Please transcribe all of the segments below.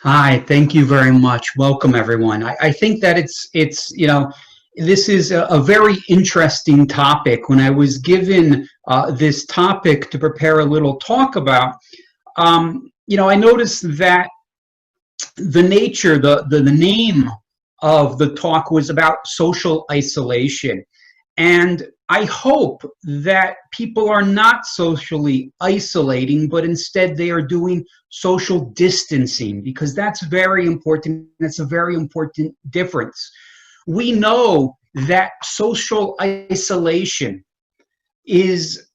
Hi, thank you very much. Welcome, everyone. I think that this is a very interesting topic. When I was given this topic to prepare a little talk about, I noticed that the name of the talk was about social isolation. And I hope that people are not socially isolating, but instead they are doing social distancing, because that's very important. That's a very important difference. We know that social isolation is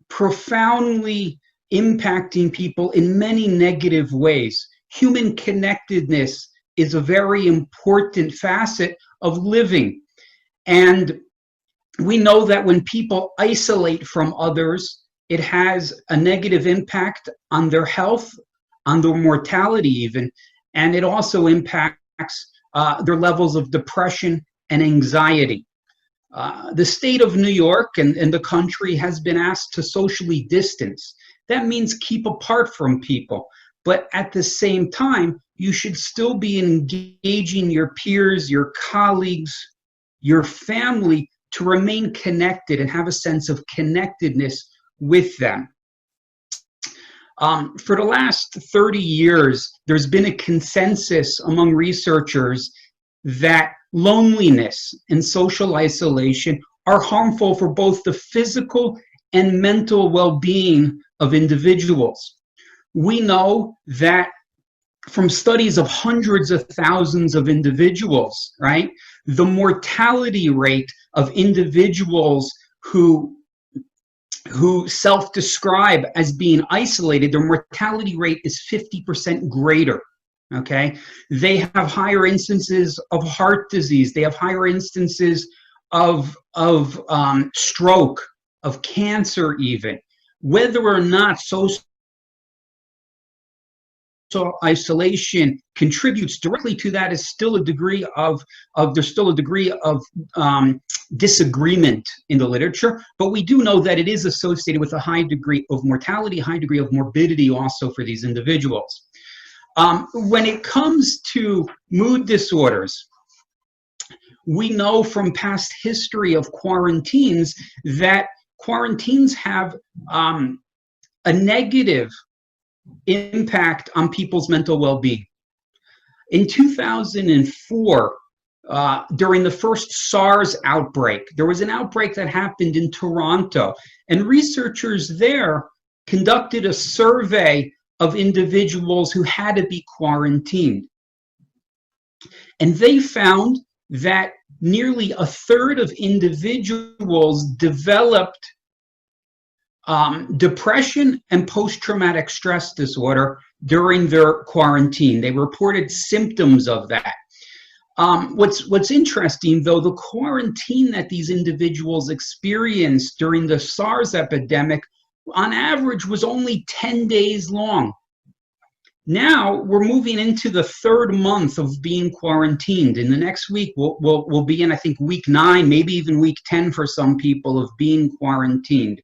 profoundly impacting people in many negative ways. Human connectedness is a very important facet of living. And we know that when people isolate from others, it has a negative impact on their health, on their mortality even, and it also impacts their levels of depression and anxiety. The state of New York and the country has been asked to socially distance. That means keep apart from people. But at the same time, you should still be engaging your peers, your colleagues, your family to remain connected and have a sense of connectedness with them. For the last 30 years, there's been a consensus among researchers that loneliness and social isolation are harmful for both the physical and mental well-being of individuals. We know that from studies of hundreds of thousands of individuals, right, the mortality rate of individuals who self-describe as being isolated, their mortality rate is 50% greater. Okay, they have higher instances of heart disease. They have higher instances of stroke, of cancer, even. Whether or not social isolation contributes directly to that is still a degree of disagreement in the literature, but we do know that it is associated with a high degree of mortality, high degree of morbidity also for these individuals. When it comes to mood disorders, we know from past history of quarantines that quarantines have a negative impact on people's mental well-being. In 2004, during the first SARS outbreak, there was an outbreak that happened in Toronto, and researchers there conducted a survey of individuals who had to be quarantined. And they found that nearly a third of individuals developed depression and post-traumatic stress disorder during their quarantine. They reported symptoms of that. What's interesting, though, the quarantine that these individuals experienced during the SARS epidemic, on average, was only 10 days long. Now we're moving into the third month of being quarantined. In the next week, we'll be in, I think, week 9, maybe even week 10 for some people of being quarantined.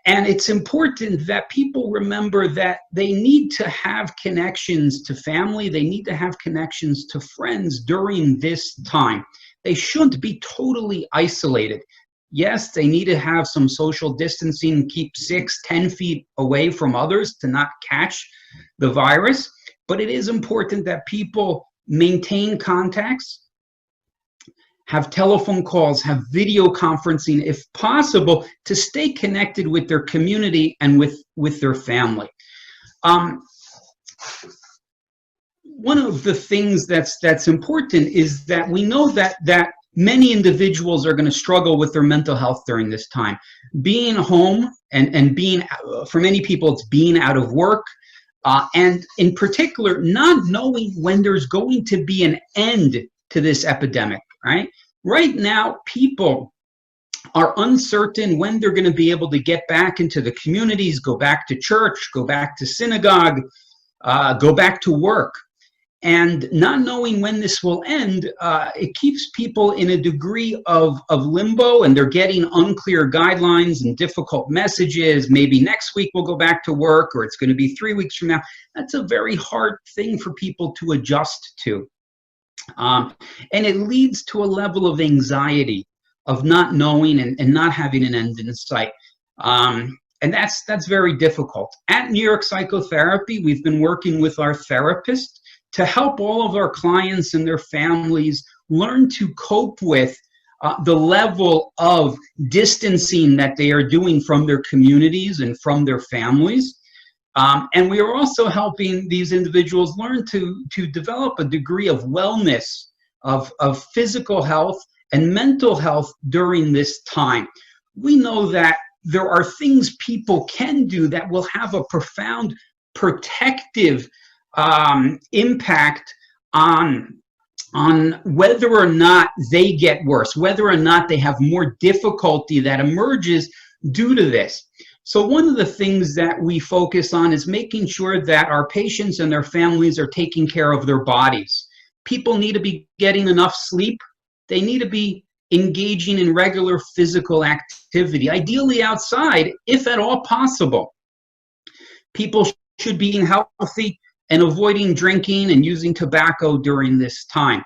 And it's important that people remember that they need to have connections to family. They need to have connections to friends during this time. They shouldn't be totally isolated. Yes, they need to have some social distancing, keep 6-10 feet away from others to not catch the virus. But it is important that people maintain contacts, have telephone calls, have video conferencing, if possible, to stay connected with their community and with their family. One of the things that's important is that we know that many individuals are going to struggle with their mental health during this time. Being home and being, for many people, it's being out of work, and in particular, not knowing when there's going to be an end to this epidemic. Right now, people are uncertain when they're going to be able to get back into the communities, go back to church, go back to synagogue, go back to work. And not knowing when this will end, it keeps people in a degree of limbo, and they're getting unclear guidelines and difficult messages. Maybe next week we'll go back to work, or it's going to be 3 weeks from now. That's a very hard thing for people to adjust to. And it leads to a level of anxiety, of not knowing and not having an end in sight. And that's very difficult. At New York Psychotherapy, we've been working with our therapists to help all of our clients and their families learn to cope with the level of distancing that they are doing from their communities and from their families. And we are also helping these individuals learn to develop a degree of wellness, of physical health and mental health during this time. We know that there are things people can do that will have a profound protective impact on whether or not they get worse, whether or not they have more difficulty that emerges due to this. So one of the things that we focus on is making sure that our patients and their families are taking care of their bodies. People need to be getting enough sleep. They need to be engaging in regular physical activity, ideally outside, if at all possible. People should be eating healthy and avoiding drinking and using tobacco during this time.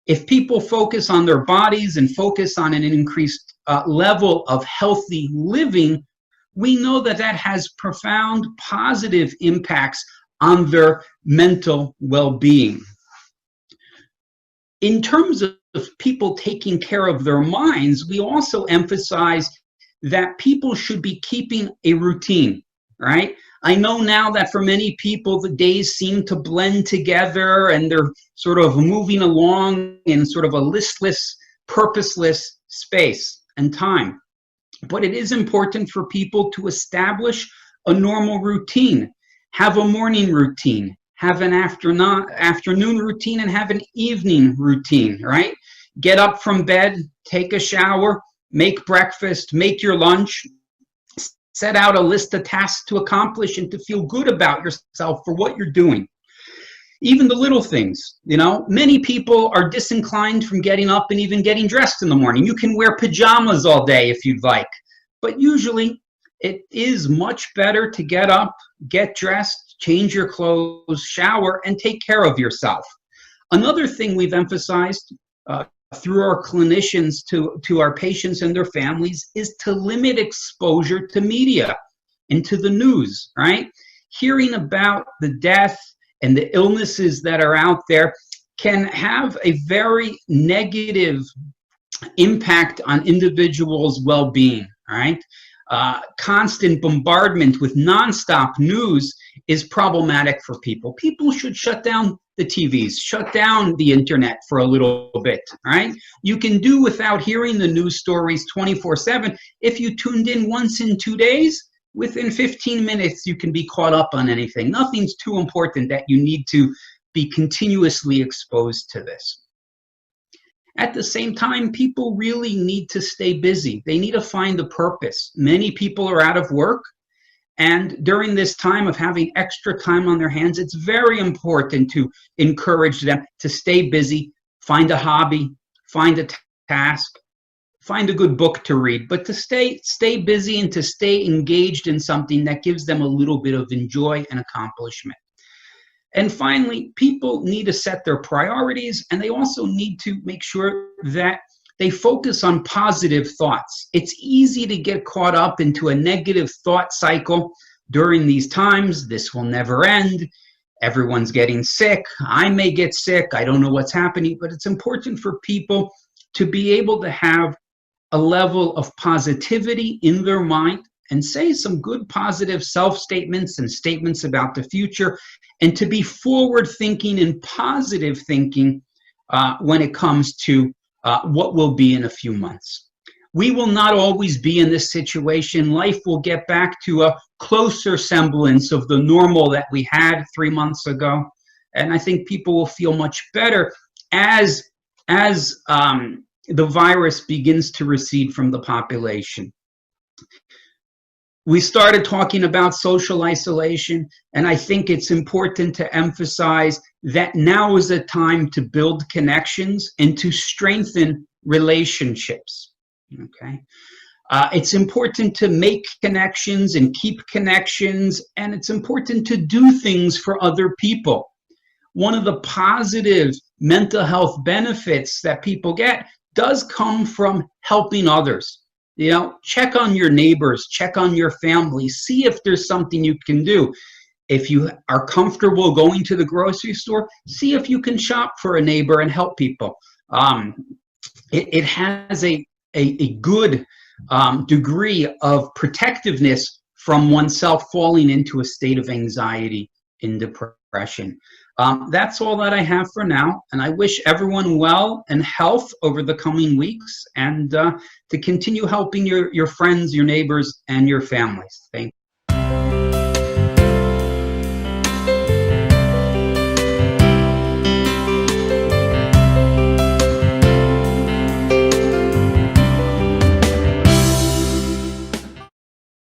If people focus on their bodies and focus on an increased level of healthy living, we know that that has profound positive impacts on their mental well-being. In terms of people taking care of their minds, we also emphasize that people should be keeping a routine, right? I know now that for many people, the days seem to blend together and they're sort of moving along in sort of a listless, purposeless space and time. But it is important for people to establish a normal routine, have a morning routine, have an afternoon routine, and have an evening routine, right? Get up from bed, take a shower, make breakfast, make your lunch, set out a list of tasks to accomplish and to feel good about yourself for what you're doing. Even the little things, you know, many people are disinclined from getting up and even getting dressed in the morning. You can wear pajamas all day if you'd like, but usually it is much better to get up, get dressed, change your clothes, shower, and take care of yourself. Another thing we've emphasized through our clinicians to our patients and their families is to limit exposure to media and to the news, right? Hearing about the death and the illnesses that are out there can have a very negative impact on individuals' well-being, right? Constant bombardment with nonstop news is problematic for people. People should shut down the TVs, shut down the internet for a little bit, right? You can do without hearing the news stories 24/7. If you tuned in once in 2 days, within 15 minutes, you can be caught up on anything. Nothing's too important that you need to be continuously exposed to this. At the same time, people really need to stay busy. They need to find a purpose. Many people are out of work. And during this time of having extra time on their hands, it's very important to encourage them to stay busy, find a hobby, find a task, find a good book to read, but to stay busy and to stay engaged in something that gives them a little bit of joy and accomplishment. And finally, people need to set their priorities, and they also need to make sure that they focus on positive thoughts. It's easy to get caught up into a negative thought cycle during these times. This will never end. Everyone's getting sick. I may get sick. I don't know what's happening, but it's important for people to be able to have a level of positivity in their mind and say some good positive self-statements and statements about the future, and to be forward thinking and positive thinking when it comes to what will be in a few months. We will not always be in this situation. Life will get back to a closer semblance of the normal that we had 3 months ago. And I think people will feel much better as the virus begins to recede from the population. We started talking about social isolation, and I think it's important to emphasize that now is a time to build connections and to strengthen relationships. Okay. It's important to make connections and keep connections, and it's important to do things for other people. One of the positive mental health benefits that people get does come from helping others. You know, check on your neighbors, check on your family, see if there's something you can do. If you are comfortable going to the grocery store, see if you can shop for a neighbor and help people. It has a good degree of protectiveness from oneself falling into a state of anxiety and depression. That's all that I have for now, and I wish everyone well and health over the coming weeks, and to continue helping your friends, your neighbors, and your families. Thank you.